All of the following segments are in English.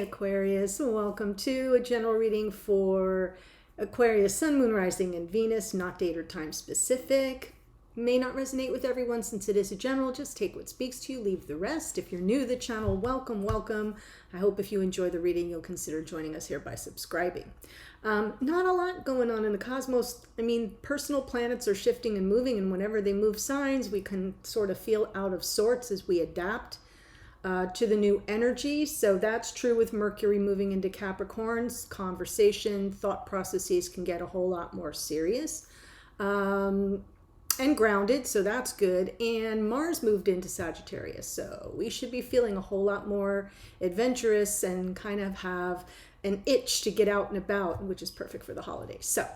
Aquarius. Welcome to a general reading for Aquarius, Sun, Moon, Rising, and Venus, not date or time specific. May not resonate with everyone since it is a general. Just take what speaks to you, leave the rest. If you're new to the channel, welcome, welcome. I hope if you enjoy the reading, you'll consider joining us here by subscribing. Not a lot going on in the cosmos. I mean, personal planets are shifting and moving, and whenever they move signs, we can sort of feel out of sorts as we adapt to the new energy. So that's true with Mercury moving into Capricorns. Conversation, thought processes can get a whole lot more serious and grounded, so that's good. And Mars moved into Sagittarius, so we should be feeling a whole lot more adventurous and kind of have an itch to get out and about, which is perfect for the holidays. So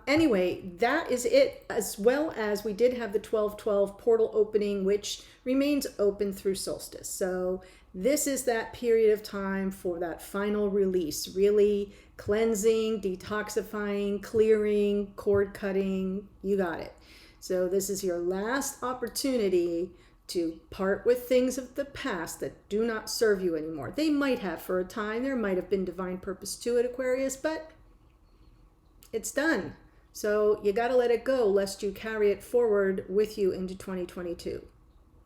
anyway, that is it, as well as we did have the 12/12 portal opening, which remains open through solstice. So this is that period of time for that final release, really cleansing, detoxifying, clearing, cord cutting, you got it. So this is your last opportunity to part with things of the past that do not serve you anymore. They might have for a time. There might have been divine purpose to it, Aquarius, but it's done. So you got to let it go lest you carry it forward with you into 2022,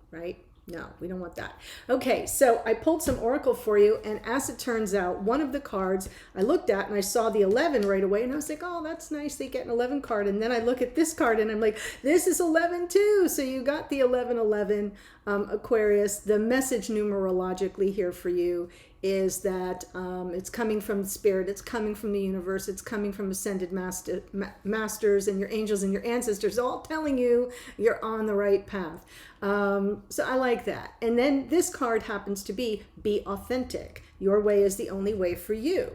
right? No, we don't want that. Okay, so I pulled some oracle for you, and as it turns out, one of the cards I looked at and I saw the 11 right away, and I was like, oh, that's nice, they get an 11 card. And then I look at this card and I'm like, this is 11 too. So you got the 1111, Aquarius. The message numerologically here for you is that it's coming from the spirit, it's coming from the universe, it's coming from ascended masters and your angels and your ancestors, all telling you you're on the right path. So I like that. And then this card happens to be authentic. Your way is the only way for you.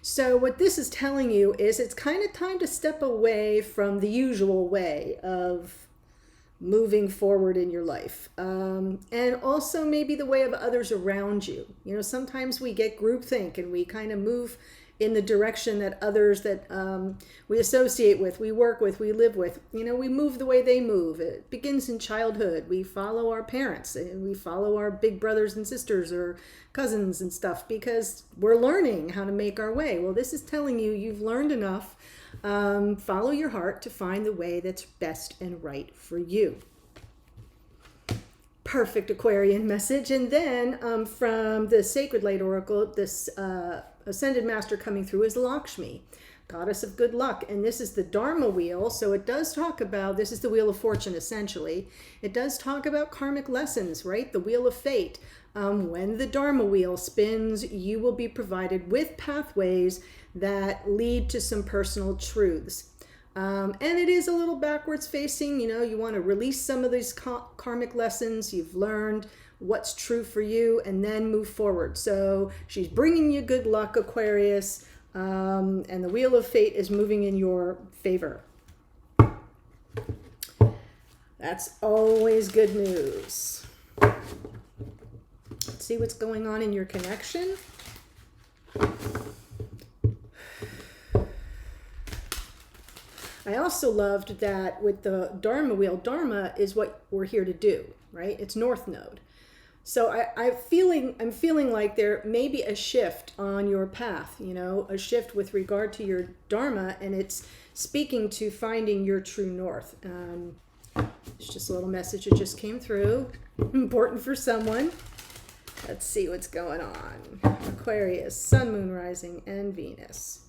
So what this is telling you is it's kind of time to step away from the usual way of moving forward in your life, and also maybe the way of others around you. You know, sometimes we get groupthink and we kind of move in the direction that others that we associate with, we work with, we live with, you know, we move the way they move. It begins in childhood. We follow our parents and we follow our big brothers and sisters or cousins and stuff because we're learning how to make our way. Well, this is telling you you've learned enough. Follow your heart to find the way that's best and right for you. Perfect Aquarian message. And then from the Sacred Light Oracle, this Ascended Master coming through is Lakshmi, goddess of good luck. And this is the Dharma wheel. So it does talk about, this is the Wheel of Fortune essentially. It does talk about karmic lessons, right? The Wheel of Fate. When the Dharma wheel spins, you will be provided with pathways that lead to some personal truths. And it is a little backwards facing, you know, you want to release some of these karmic lessons you've learned, what's true for you, and then move forward. So she's bringing you good luck, Aquarius, and the Wheel of Fate is moving in your favor. That's always good news. Let's see what's going on in your connection. I also loved that with the Dharma wheel, Dharma is what we're here to do, right? It's North Node. So I'm feeling like there may be a shift on your path, you know, a shift with regard to your Dharma, and it's speaking to finding your true north. It's just a little message that just came through, important for someone. Let's see what's going on. Aquarius, Sun, Moon, Rising, and Venus.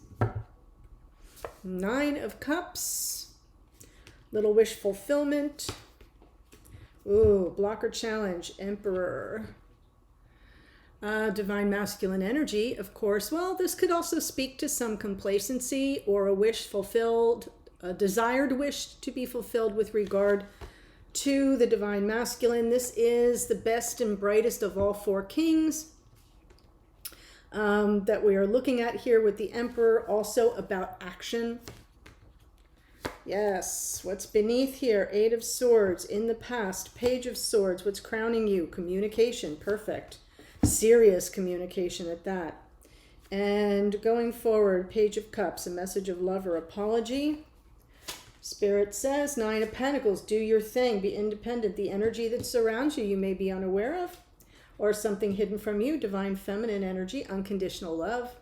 9 of Cups. Little wish fulfillment. Ooh, blocker challenge, Emperor. Divine masculine energy, of course. Well, this could also speak to some complacency or a wish fulfilled, a desired wish to be fulfilled with regard to the divine masculine. This is the best and brightest of all 4 kings that we are looking at here with the Emperor, also about action. Yes, what's beneath here? 8 of Swords in the past, Page of Swords. What's crowning you? Communication, perfect. Serious communication at that. And going forward, Page of Cups, a message of love or apology. Spirit says, 9 of Pentacles, do your thing, be independent. The energy that surrounds you, you may be unaware of, or something hidden from you, divine feminine energy, unconditional love.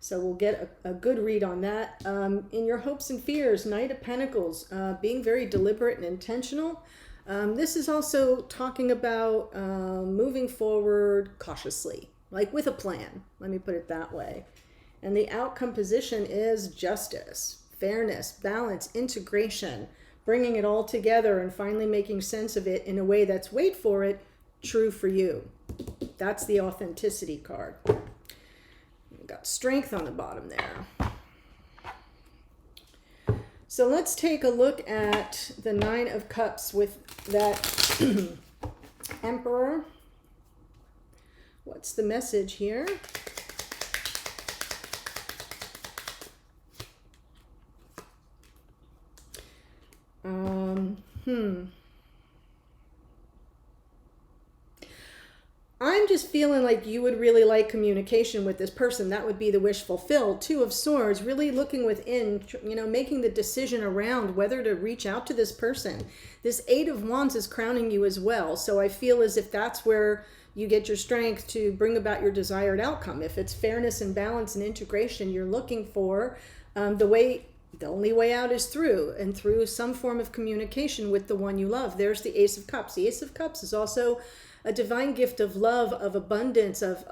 So we'll get a good read on that. In your hopes and fears, Knight of Pentacles, being very deliberate and intentional. This is also talking about moving forward cautiously, like with a plan. Let me put it that way. And the outcome position is justice, fairness, balance, integration, bringing it all together and finally making sense of it in a way that's, wait for it, true for you. That's the authenticity card. We've got strength on the bottom there. So let's take a look at the Nine of Cups with that Emperor. What's the message here? I'm just feeling like you would really like communication with this person. That would be the wish fulfilled. Two of Swords, really looking within, you know, making the decision around whether to reach out to this person. This Eight of Wands is crowning you as well. So I feel as if that's where you get your strength to bring about your desired outcome. If it's fairness and balance and integration you're looking for, the only way out is through, and through some form of communication with the one you love. There's the Ace of Cups. The Ace of Cups is also a divine gift of love, of abundance, of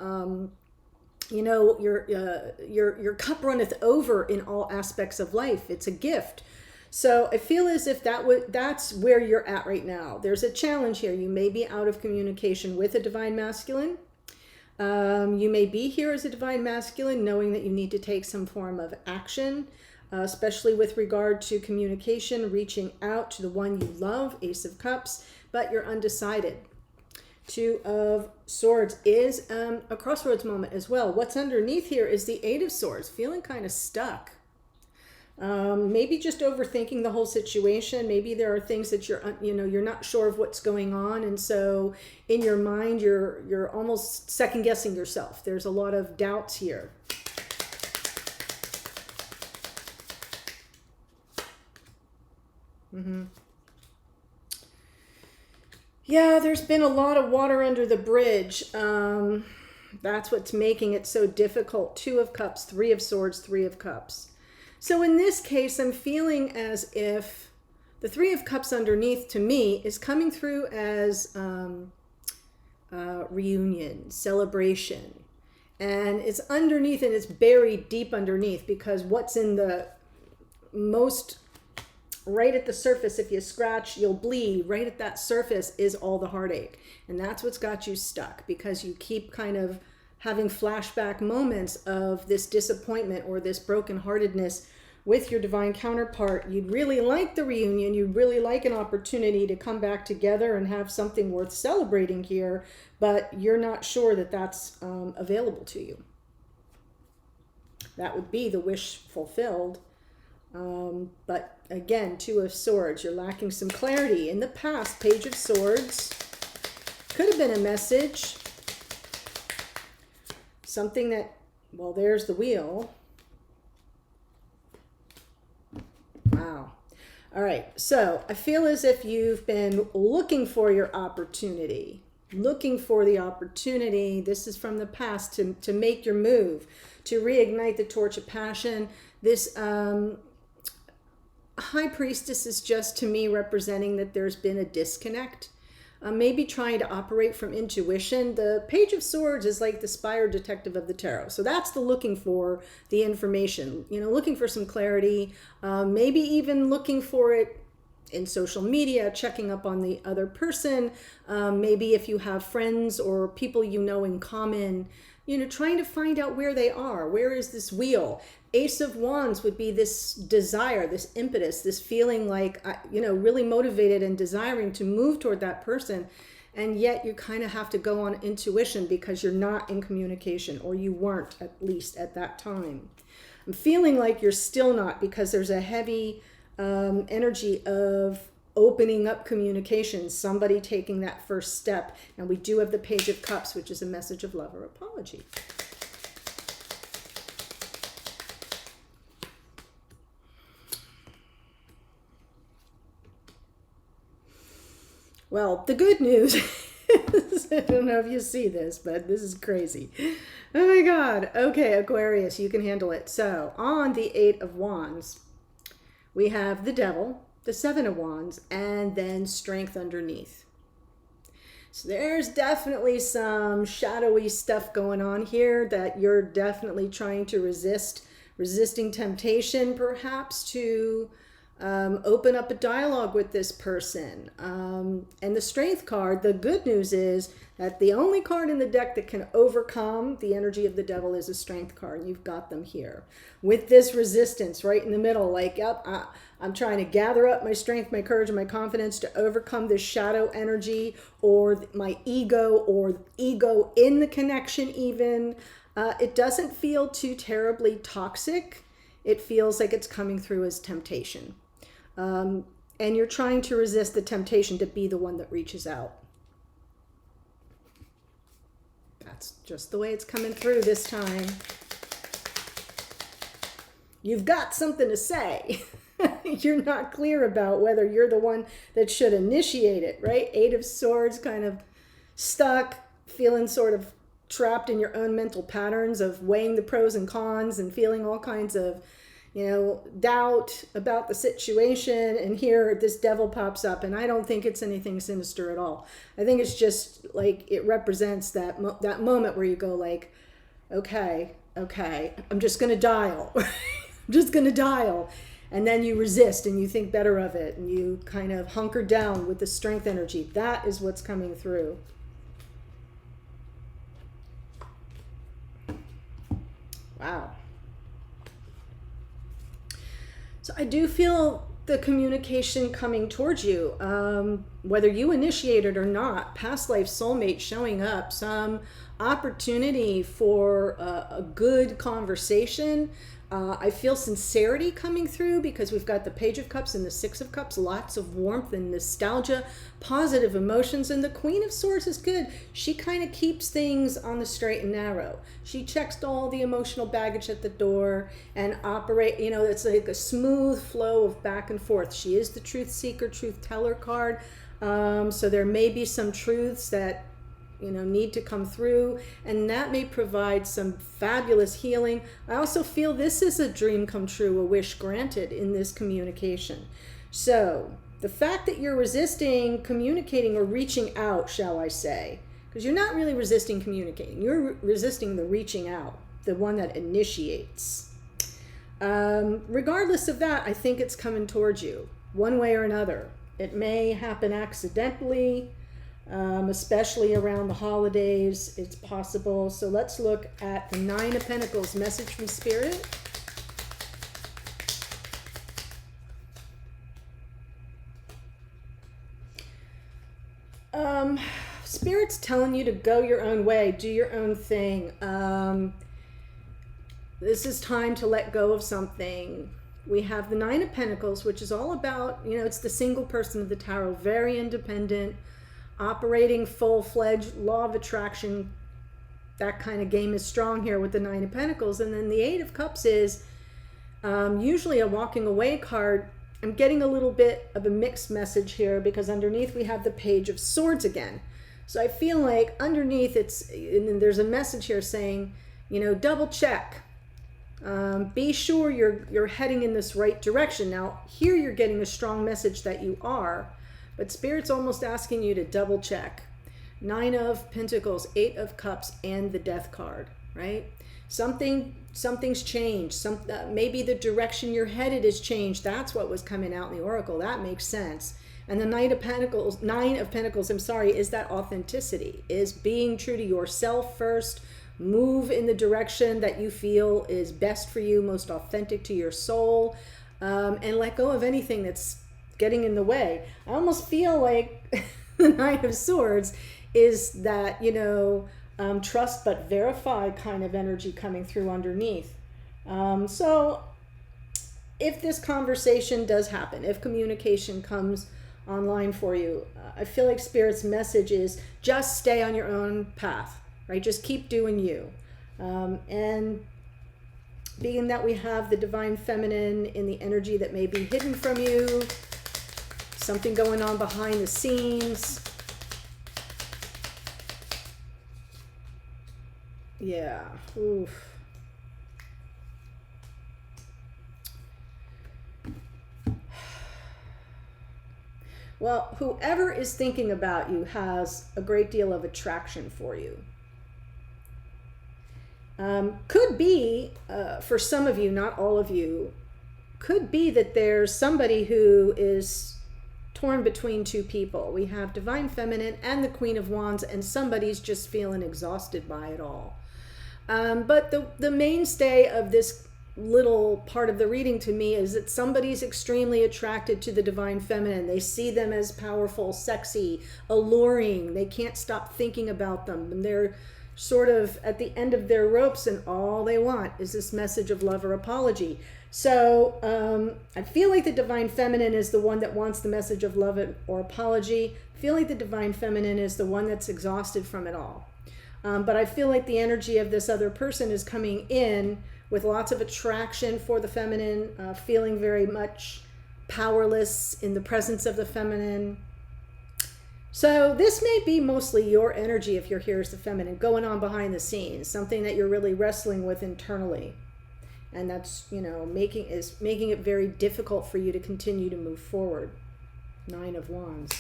you know, your cup runneth over in all aspects of life. It's a gift. So I feel as if that's where you're at right now. There's a challenge here. You may be out of communication with a divine masculine. You may be here as a divine masculine, knowing that you need to take some form of action, especially with regard to communication, reaching out to the one you love, Ace of Cups, but you're undecided. Two of Swords is a crossroads moment as well. What's underneath here is the Eight of Swords, feeling kind of stuck. Maybe just overthinking the whole situation. Maybe there are things that you're not sure of what's going on, and so in your mind you're almost second guessing yourself. There's a lot of doubts here. Yeah, there's been a lot of water under the bridge. That's what's making it so difficult. Two of Cups, Three of Swords, Three of Cups. So in this case, I'm feeling as if the Three of Cups underneath, to me, is coming through as reunion, celebration. And it's underneath, and it's buried deep underneath, because what's in the most... right at the surface, if you scratch, you'll bleed. Right at that surface is all the heartache. And that's what's got you stuck, because you keep kind of having flashback moments of this disappointment or this brokenheartedness with your divine counterpart. You'd really like the reunion. You'd really like an opportunity to come back together and have something worth celebrating here, but you're not sure that that's available to you. That would be the wish fulfilled. But again, Two of Swords, you're lacking some clarity. In the past, Page of Swords could have been a message. Something that, well, there's the Wheel. Wow. All right. So I feel as if you've been looking for your opportunity, looking for the opportunity. This is from the past to make your move, to reignite the torch of passion. This, High Priestess is just, to me, representing that there's been a disconnect. Maybe trying to operate from intuition. The Page of Swords is like the spire detective of the tarot. So that's the looking for the information, you know, looking for some clarity, maybe even looking for it in social media, checking up on the other person. Maybe if you have friends or people you know in common, you know, trying to find out where they are. Where is this wheel? Ace of Wands would be this desire, this impetus, this feeling like, you know, really motivated and desiring to move toward that person. And yet you kind of have to go on intuition because you're not in communication, or you weren't, at least at that time. I'm feeling like you're still not, because there's a heavy energy of opening up communication, somebody taking that first step. And we do have the Page of Cups, which is a message of love or apology. Well, the good news is I don't know if you see this, but this is crazy. Oh my God. Okay, Aquarius, you can handle it. So on the 8 of Wands, we have the Devil, the 7 of Wands, and then Strength underneath. So there's definitely some shadowy stuff going on here that you're definitely trying to resisting temptation, perhaps to open up a dialogue with this person. And the Strength card, the good news is that the only card in the deck that can overcome the energy of the Devil is a Strength card. And you've got them here with this resistance right in the middle. Like, yep, I'm trying to gather up my strength, my courage, and my confidence to overcome this shadow energy or my ego or ego in the connection even. It doesn't feel too terribly toxic. It feels like it's coming through as temptation. And you're trying to resist the temptation to be the one that reaches out. That's just the way it's coming through this time. You've got something to say. You're not clear about whether you're the one that should initiate it, right? 8 of Swords, kind of stuck, feeling sort of trapped in your own mental patterns of weighing the pros and cons and feeling all kinds of, doubt about the situation. And here this Devil pops up, and I don't think it's anything sinister at all. I think it's just like it represents that moment where you go like, okay, I'm just going to dial. I'm just going to dial. And then you resist and you think better of it and you kind of hunker down with the Strength energy. That is what's coming through. Wow. So I do feel the communication coming towards you, whether you initiate it or not, past life soulmate showing up, some opportunity for a good conversation. I feel sincerity coming through because we've got the Page of Cups and the 6 of Cups, lots of warmth and nostalgia, positive emotions, and the Queen of Swords is good. She kind of keeps things on the straight and narrow. She checks all the emotional baggage at the door and it's like a smooth flow of back and forth. She is the truth seeker, truth teller card. So there may be some truths that need to come through, and that may provide some fabulous healing. I also feel this is a dream come true, a wish granted in this communication. So the fact that you're resisting communicating or reaching out, shall I say, because you're not really resisting communicating, you're resisting the reaching out, the one that initiates. Regardless of that, I think it's coming towards you one way or another. It may happen accidentally, especially around the holidays. It's possible. So let's look at the 9 of Pentacles, message from Spirit. Spirit's telling you to go your own way, do your own thing. This is time to let go of something. We have the 9 of Pentacles, which is all about, it's the single person of the tarot, very independent, operating full-fledged law of attraction. That kind of game is strong here with the 9 of Pentacles. And then the 8 of Cups is usually a walking away card. I'm getting a little bit of a mixed message here because underneath we have the Page of Swords again. So I feel like underneath there's a message here saying, double check. Be sure you're heading in this right direction. Now here you're getting a strong message that you are, but Spirit's almost asking you to double check. 9 of Pentacles, 8 of Cups, and the Death card, right? Something's changed. Maybe the direction you're headed has changed. That's what was coming out in the Oracle. That makes sense. And the 9 of Pentacles, is that authenticity, is being true to yourself first. Move in the direction that you feel is best for you, most authentic to your soul, and let go of anything that's getting in the way. I almost feel like the 9 of Swords is that, trust but verify kind of energy coming through underneath. So if this conversation does happen, if communication comes online for you, I feel like Spirit's message is just stay on your own path, right? Just keep doing you. And being that we have the Divine Feminine in the energy that may be hidden from you, something going on behind the scenes, Yeah. Oof. Well, whoever is thinking about you has a great deal of attraction for you. Could be, for some of you, not all of you, could be that there's somebody who is torn between two people. We have Divine Feminine and the Queen of Wands, and somebody's just feeling exhausted by it all. But the mainstay of this little part of the reading to me is that somebody's extremely attracted to the Divine Feminine. They see them as powerful, sexy, alluring. They can't stop thinking about them. And they're sort of at the end of their ropes, and all they want is this message of love or apology. So I feel like the Divine Feminine is the one that wants the message of love or apology. I feel like the Divine Feminine is the one that's exhausted from it all. But I feel like the energy of this other person is coming in with lots of attraction for the feminine, feeling very much powerless in the presence of the feminine. So this may be mostly your energy if you're here as the feminine, going on behind the scenes, something that you're really wrestling with internally. And that's, you know, making it very difficult for you to continue to move forward. 9 of Wands.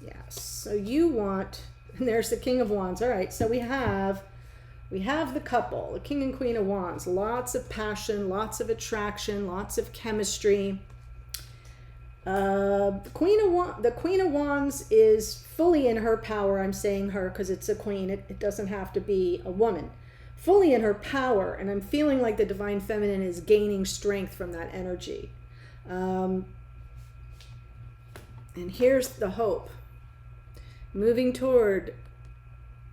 Yes. So you want, and there's the King of Wands. All right. So we have the couple, the King and Queen of Wands. Lots of passion, lots of attraction, lots of chemistry. The Queen of Wands is fully in her power. I'm saying her because it's a queen. It doesn't have to be a woman. Fully in her power, and I'm feeling like the Divine Feminine is gaining strength from that energy. And here's the hope. Moving toward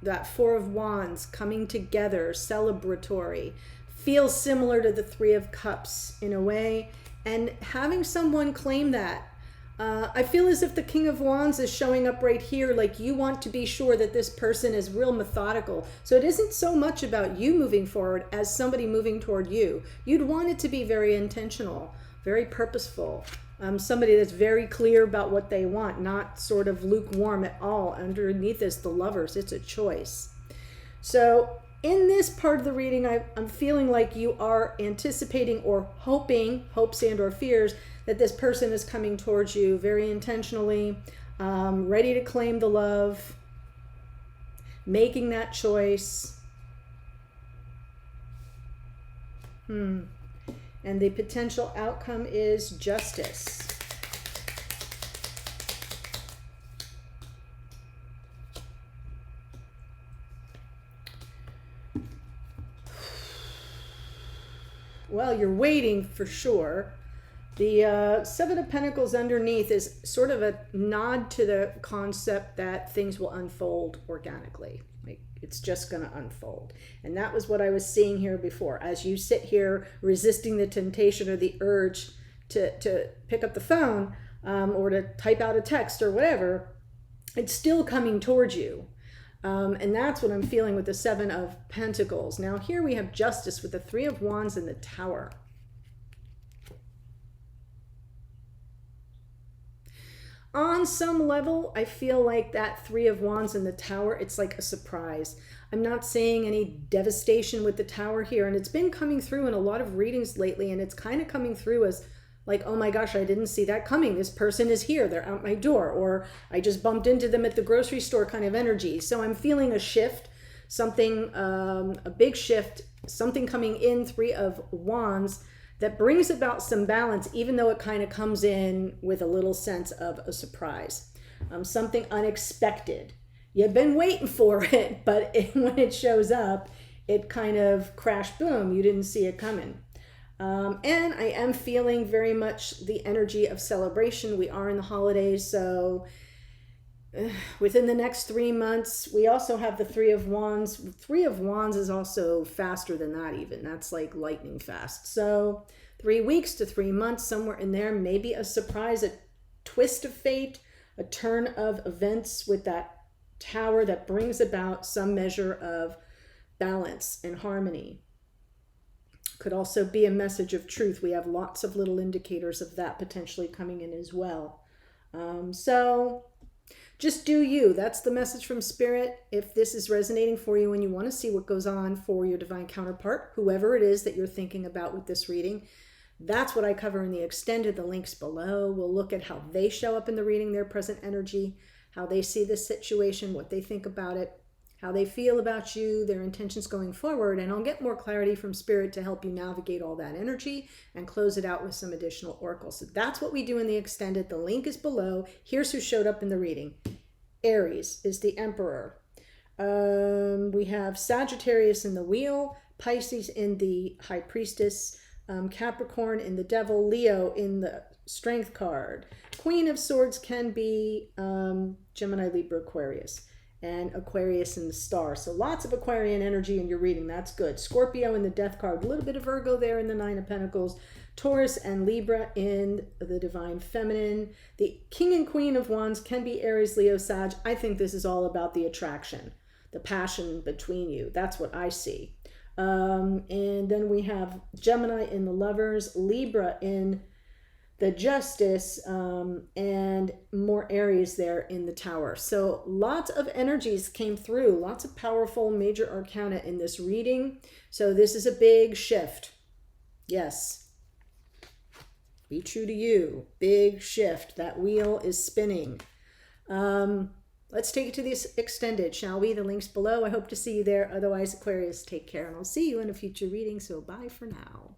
that 4 of Wands, coming together, celebratory. Feels similar to the 3 of Cups in a way. And having someone claim that. I feel as if the King of Wands is showing up right here, like you want to be sure that this person is real methodical. So it isn't so much about you moving forward as somebody moving toward you. You'd want it to be very intentional, very purposeful. Somebody that's very clear about what they want, not sort of lukewarm at all. Underneath is the Lovers. It's a choice. So in this part of the reading, I'm feeling like you are anticipating or hoping, hopes and or fears, that this person is coming towards you very intentionally, ready to claim the love, making that choice. And the potential outcome is justice. Well, you're waiting for sure. The 7 of Pentacles underneath is sort of a nod to the concept that things will unfold organically. Like it's just going to unfold. And that was what I was seeing here before. As you sit here resisting the temptation or the urge to pick up the phone or to type out a text or whatever, it's still coming towards you. And that's what I'm feeling with the 7 of Pentacles. Now here we have justice with the 3 of Wands and the Tower. On some level, I feel like that 3 of Wands and the Tower, it's like a surprise. I'm not seeing any devastation with the Tower here, and it's been coming through in a lot of readings lately, and it's kind of coming through as like, oh my gosh, I didn't see that coming. This person is here. They're out my door, or I just bumped into them at the grocery store kind of energy. So I'm feeling a shift, something, a big shift, something coming in, 3 of Wands, that brings about some balance, even though it kind of comes in with a little sense of a surprise. Something unexpected. You've been waiting for it, but when it shows up, it kind of crash, boom, you didn't see it coming. And I am feeling very much the energy of celebration. We are in the holidays, so within the next 3 months, we also have the 3 of Wands. 3 of Wands is also faster than that even. That's like lightning fast. So 3 weeks to 3 months, somewhere in there, maybe a surprise, a twist of fate, a turn of events with that Tower that brings about some measure of balance and harmony. Could also be a message of truth. We have lots of little indicators of that potentially coming in as well. So Just do you. That's the message from Spirit. If this is resonating for you and you want to see what goes on for your divine counterpart, whoever it is that you're thinking about with this reading, that's what I cover in the extended. The links below. We'll look at how they show up in the reading, their present energy, how they see this situation, what they think about it, how they feel about you, their intentions going forward, and I'll get more clarity from Spirit to help you navigate all that energy and close it out with some additional oracles. So that's what we do in the extended. The link is below. Here's who showed up in the reading. Aries is the Emperor. We have Sagittarius in the Wheel, Pisces in the High Priestess, Capricorn in the Devil, Leo in the Strength card. Queen of Swords can be Gemini, Libra, Aquarius, and Aquarius in the Star. So lots of Aquarian energy in your reading. That's good. Scorpio in the Death card. A little bit of Virgo there in the Nine of Pentacles. Taurus and Libra in the Divine Feminine. The King and Queen of Wands can be Aries, Leo, Sag. I think this is all about the attraction, the passion between you. That's what I see. And then we have Gemini in the Lovers, Libra in the Justice, and more Aries there in the Tower. So lots of energies came through, lots of powerful major arcana in this reading. So this is a big shift. Yes. Be true to you. Big shift. That wheel is spinning. Let's take it to this extended, shall we? The link's below. I hope to see you there. Otherwise, Aquarius, take care, and I'll see you in a future reading. So bye for now.